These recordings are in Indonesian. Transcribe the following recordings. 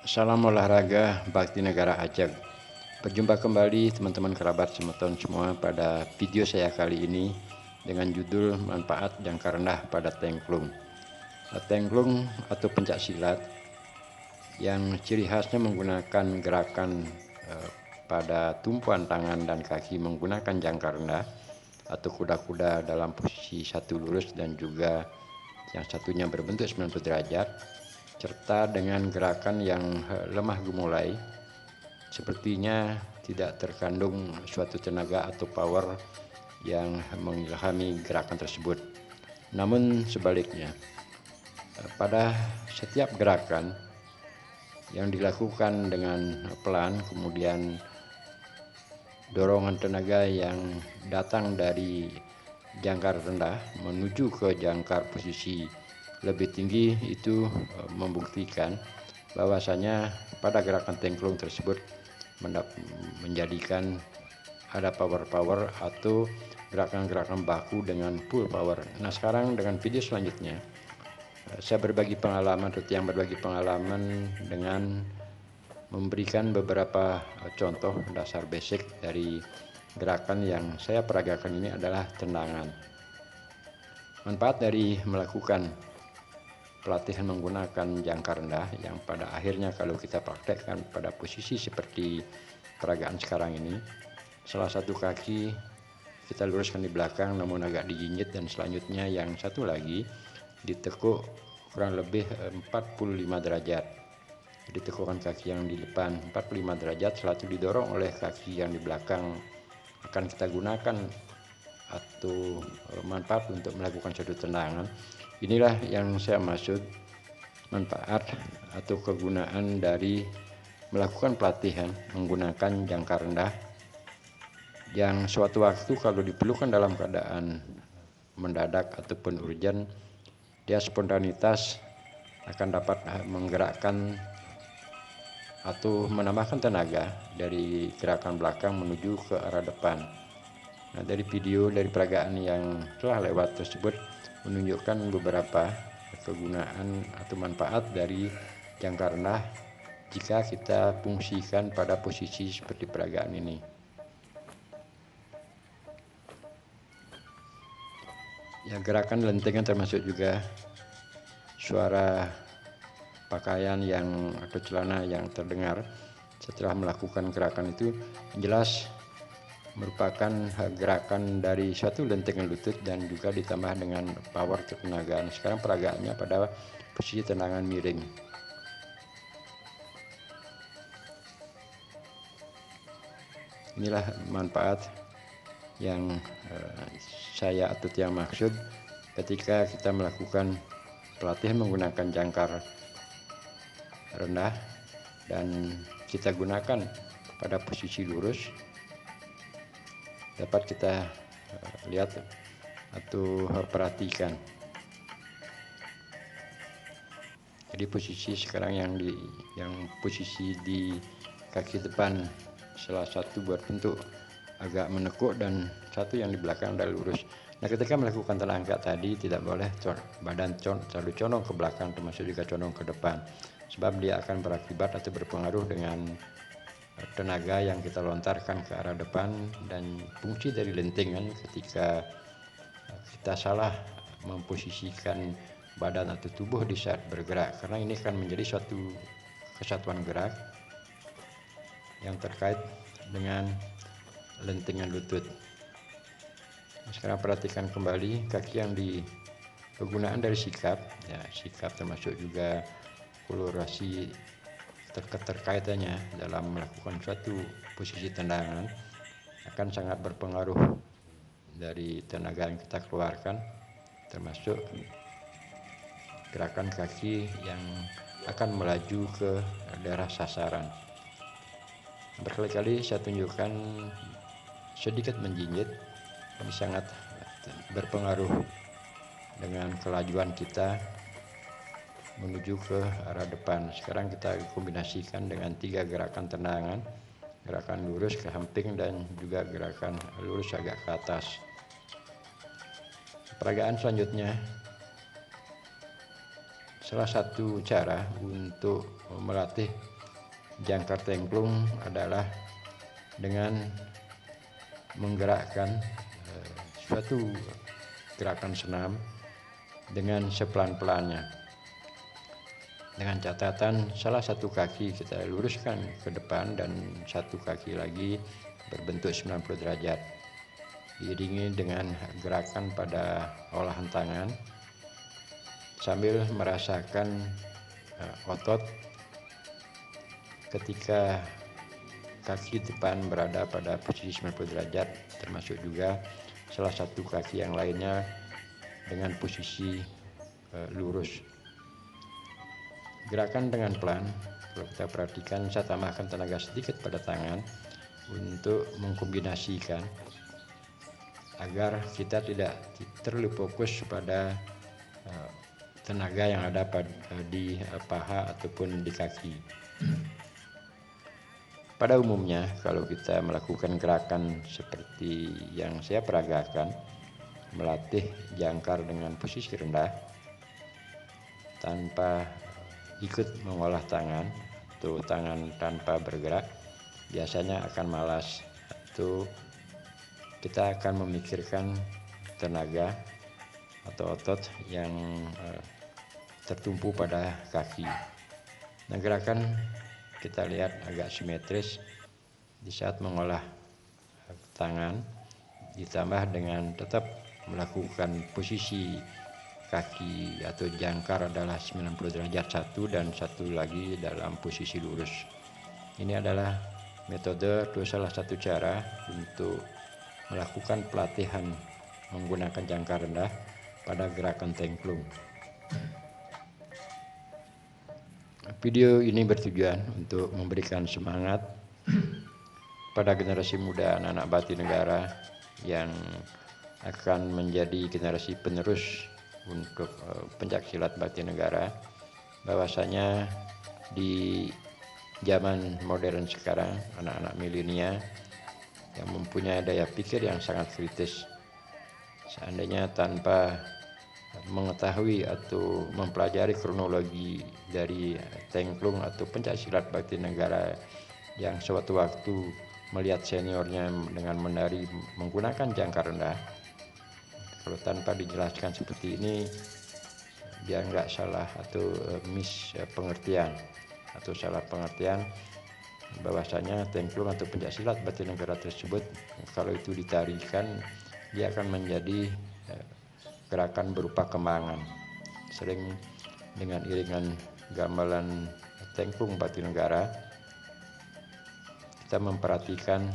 Salam olahraga bakti negara Aceh. Berjumpa kembali teman-teman kerabat semeton semua pada video saya kali ini dengan judul manfaat jangka rendah pada tengklung. Tengklung atau pencak silat yang ciri khasnya menggunakan gerakan pada tumpuan tangan dan kaki menggunakan jangka rendah atau kuda-kuda dalam posisi satu lurus dan juga yang satunya berbentuk 90 derajat, serta dengan gerakan yang lemah gemulai, sepertinya tidak terkandung suatu tenaga atau power yang mengilhami gerakan tersebut. Namun sebaliknya, pada setiap gerakan yang dilakukan dengan pelan, kemudian dorongan tenaga yang datang dari jangkar rendah menuju ke jangkar posisi lebih tinggi itu membuktikan bahwasanya pada gerakan tengklung tersebut menjadikan ada power atau gerakan-gerakan baku dengan full power. Nah, sekarang dengan video selanjutnya saya berbagi pengalaman atau yang berbagi pengalaman dengan memberikan beberapa contoh dasar basic dari gerakan yang saya peragakan ini adalah tendangan. Manfaat dari melakukan pelatihan menggunakan jangka rendah yang pada akhirnya kalau kita praktekkan pada posisi seperti peragaan sekarang ini, salah satu kaki kita luruskan di belakang namun agak dijinjit, dan selanjutnya yang satu lagi ditekuk kurang lebih 45 derajat. Ditekukan kaki yang di depan 45 derajat, selalu didorong oleh kaki yang di belakang. Akan kita gunakan atau manfaat untuk melakukan suatu tendangan. Inilah yang saya maksud manfaat atau kegunaan dari melakukan pelatihan menggunakan jangka rendah yang suatu waktu kalau diperlukan dalam keadaan mendadak ataupun urgent, dia spontanitas akan dapat menggerakkan atau menambahkan tenaga dari gerakan belakang menuju ke arah depan. Nah, dari video dari peragaan yang telah lewat tersebut menunjukkan beberapa kegunaan atau manfaat dari jangka rendah jika kita fungsikan pada posisi seperti peragaan ini. Ya, gerakan lentengan termasuk juga suara pakaian yang atau celana yang terdengar setelah melakukan gerakan itu jelas merupakan gerakan dari suatu lentengan lutut dan juga ditambah dengan power ketenagaan. Sekarang peragaannya pada posisi tendangan miring. Inilah manfaat yang saya atau yang maksud ketika kita melakukan pelatihan menggunakan jangkar rendah dan kita gunakan pada posisi lurus, dapat kita lihat atau perhatikan. Jadi posisi sekarang yang posisi di kaki depan salah satu berbentuk agak menekuk dan satu yang di belakang adalah lurus. Nah, ketika melakukan terangkat tadi tidak boleh badan terlalu condong ke belakang, termasuk juga condong ke depan, sebab dia akan berakibat atau berpengaruh dengan tenaga yang kita lontarkan ke arah depan dan fungsi dari lentingan ketika kita salah memposisikan badan atau tubuh di saat bergerak, karena ini akan menjadi suatu kesatuan gerak yang terkait dengan lentingan lutut. Sekarang perhatikan kembali kaki yang di penggunaan dari sikap, ya sikap termasuk juga kolorasi terkaitannya dalam melakukan suatu posisi tendangan akan sangat berpengaruh dari tenaga yang kita keluarkan, termasuk gerakan kaki yang akan melaju ke daerah sasaran. Berkali-kali saya tunjukkan sedikit menjinjit, ini sangat berpengaruh dengan kelajuan kita menuju ke arah depan. Sekarang kita kombinasikan dengan 3 gerakan tendangan, gerakan lurus ke samping dan juga gerakan lurus agak ke atas. Peragaan selanjutnya salah satu cara untuk melatih jangkar tengklung adalah dengan menggerakkan suatu gerakan senam dengan sepelan-pelannya. Dengan catatan salah satu kaki kita luruskan ke depan dan satu kaki lagi berbentuk 90 derajat. Diiringi dengan gerakan pada olahan tangan sambil merasakan otot ketika kaki depan berada pada posisi 90 derajat, termasuk juga salah satu kaki yang lainnya dengan posisi lurus. Gerakan dengan pelan, kalau kita perhatikan saya tambahkan tenaga sedikit pada tangan untuk mengkombinasikan agar kita tidak terlalu fokus pada tenaga yang ada di paha ataupun di kaki. Pada umumnya kalau kita melakukan gerakan seperti yang saya peragakan, melatih jangkar dengan posisi rendah tanpa ikut mengolah tangan atau tangan tanpa bergerak, biasanya akan malas atau kita akan memikirkan tenaga atau otot yang tertumpu pada kaki. Nah, gerakan kita lihat agak simetris di saat mengolah tangan, ditambah dengan tetap melakukan posisi kaki atau jangkar adalah 90 derajat satu dan satu lagi dalam posisi lurus. Ini adalah metode atau salah satu cara untuk melakukan pelatihan menggunakan jangkar rendah pada gerakan tengklung. Video ini bertujuan untuk memberikan semangat pada generasi muda anak-anak Bakti Negara yang akan menjadi generasi penerus untuk pencaksilat Bakti Negara, bahwasanya di zaman modern sekarang anak-anak milenial yang mempunyai daya pikir yang sangat kritis, seandainya tanpa mengetahui atau mempelajari kronologi dari tengklung atau pencaksilat Bakti Negara yang suatu waktu melihat seniornya dengan menari menggunakan jangkar rendah, kalau tanpa dijelaskan seperti ini, dia nggak salah atau pengertian atau salah pengertian bahwasanya tengklung atau pencaksilat Bakti Negara tersebut kalau itu ditarikan dia akan menjadi gerakan berupa kembangan. Sering dengan iringan gamelan tengklung Bakti Negara kita memperhatikan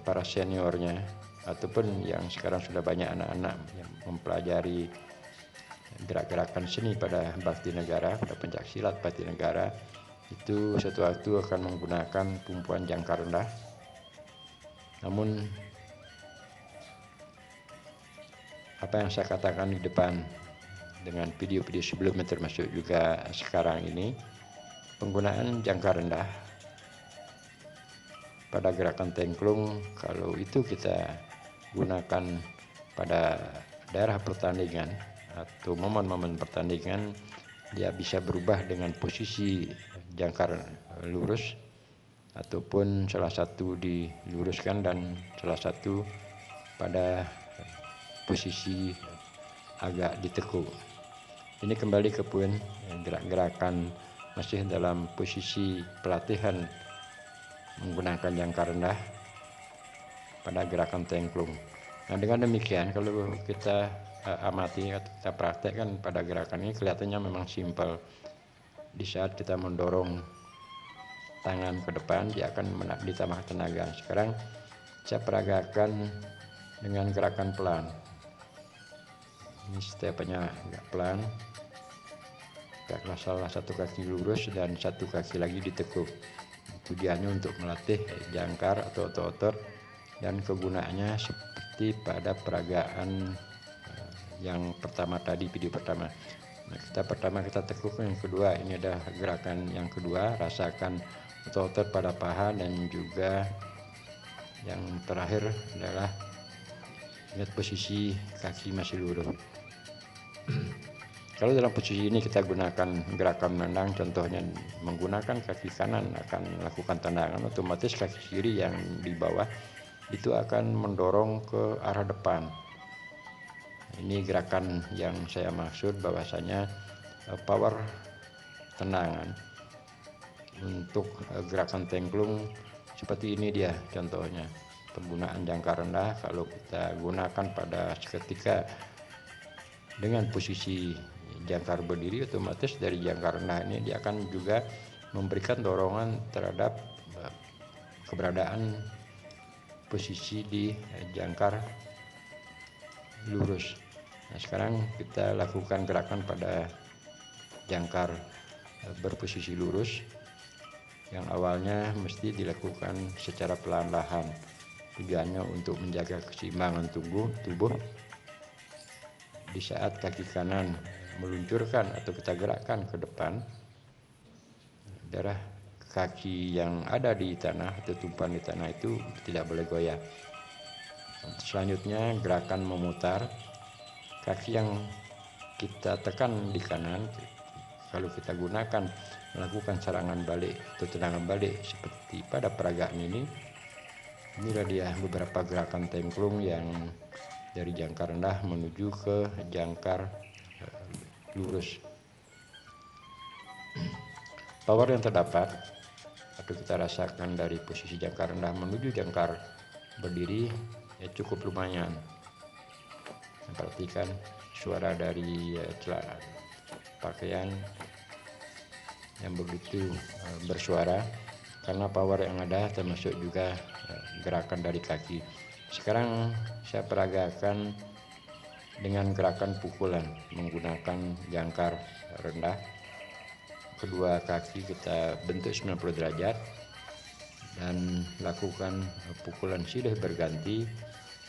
para seniornya ataupun yang sekarang sudah banyak anak-anak yang mempelajari gerak-gerakan seni pada Bakti Negara, pada pencaksilat Bakti Negara, itu suatu waktu akan menggunakan tumpuan jangkar rendah. Namun apa yang saya katakan di depan dengan video-video sebelumnya termasuk juga sekarang ini, penggunaan jangkar rendah pada gerakan tengklung kalau itu kita gunakan pada daerah pertandingan atau momen-momen pertandingan, dia bisa berubah dengan posisi jangkar lurus ataupun salah satu diluruskan dan salah satu pada posisi agak ditekuk. Ini kembali ke poin gerak-gerakan masih dalam posisi pelatihan menggunakan jangkar rendah pada gerakan tengklung. Nah, dengan demikian kalau kita amati atau kita praktekkan pada gerakan ini kelihatannya memang simpel. Di saat kita mendorong tangan ke depan, dia akan ditambah tenaga. Sekarang saya peragakan dengan gerakan pelan. Ini stepnya agak pelan. Geraklah salah satu kaki lurus dan satu kaki lagi ditekuk. Tujuannya untuk melatih jangkar atau otot dan kegunaannya seperti pada peragaan yang pertama tadi, video pertama. Nah, kita tekuk, yang kedua ini ada gerakan yang kedua, rasakan otot pada paha, dan juga yang terakhir adalah lihat posisi kaki masih lurus. Kalau dalam posisi ini kita gunakan gerakan menendang, contohnya menggunakan kaki kanan akan melakukan tendangan, otomatis kaki kiri yang di bawah itu akan mendorong ke arah depan. Ini gerakan yang saya maksud bahwasanya power tendangan untuk gerakan tengklung seperti ini dia contohnya. Penggunaan jangkar rendah kalau kita gunakan pada seketika dengan posisi jangkar berdiri, otomatis dari jangkar rendah ini dia akan juga memberikan dorongan terhadap keberadaan posisi di jangkar lurus. Nah, sekarang kita lakukan gerakan pada jangkar berposisi lurus yang awalnya mesti dilakukan secara perlahan-lahan. Tujuannya untuk menjaga keseimbangan tubuh di saat kaki kanan meluncurkan atau kita gerakkan ke depan, darah kaki yang ada di tanah atau tumpahan di tanah itu tidak boleh goyah. Selanjutnya gerakan memutar, kaki yang kita tekan di kanan kalau kita gunakan melakukan serangan balik atau tendangan balik seperti pada peragaan ini. Inilah dia beberapa gerakan tengklung yang dari jangkar rendah menuju ke jangkar lurus. Power yang terdapat atau kita rasakan dari posisi jangkar rendah menuju jangkar berdiri ya cukup lumayan. Perhatikan suara dari celana pakaian yang begitu bersuara karena power yang ada, termasuk juga gerakan dari kaki. Sekarang saya peragakan dengan gerakan pukulan menggunakan jangkar rendah. Kedua kaki kita bentuk 90 derajat dan lakukan pukulan silih berganti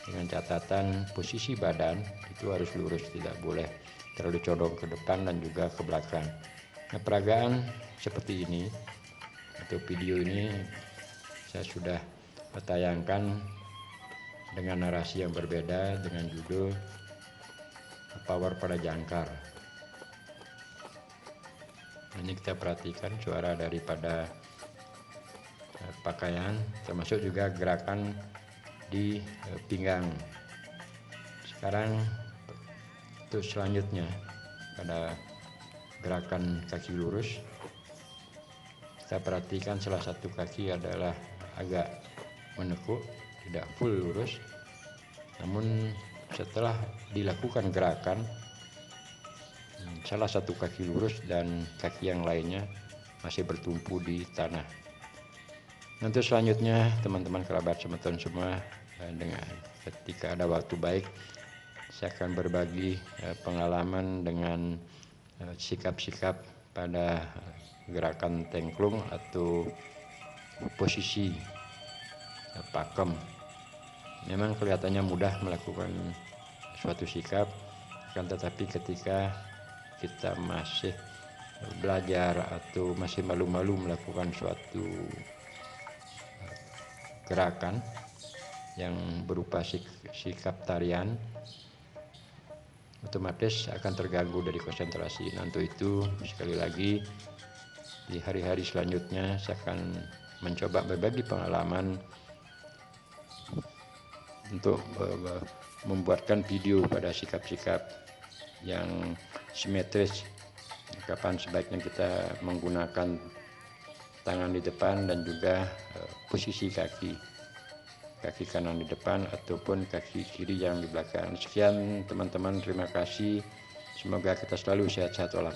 dengan catatan posisi badan itu harus lurus, tidak boleh terlalu condong ke depan dan juga ke belakang. Nah, peragaan seperti ini atau video ini saya sudah tayangkan dengan narasi yang berbeda dengan judul power pada jangkar. Ini kita perhatikan suara daripada pakaian, termasuk juga gerakan di pinggang. Sekarang untuk selanjutnya pada gerakan kaki lurus, kita perhatikan salah satu kaki adalah agak menekuk, tidak full lurus, namun setelah dilakukan gerakan salah satu kaki lurus dan kaki yang lainnya masih bertumpu di tanah. Nanti selanjutnya teman-teman kerabat semeton semua, dengan ketika ada waktu baik saya akan berbagi pengalaman dengan sikap-sikap pada gerakan tengklung atau posisi pakem. Memang kelihatannya mudah melakukan suatu sikap, akan tetapi ketika kita masih belajar atau masih malu-malu melakukan suatu gerakan yang berupa sikap tarian, otomatis akan terganggu dari konsentrasi. Nah, untuk itu sekali lagi di hari-hari selanjutnya saya akan mencoba berbagi pengalaman untuk membuatkan video pada sikap-sikap yang simetris, kapan sebaiknya kita menggunakan tangan di depan dan juga posisi kaki kanan di depan ataupun kaki kiri yang di belakang. Sekian teman-teman, terima kasih, semoga kita selalu sehat-sehat walafiat.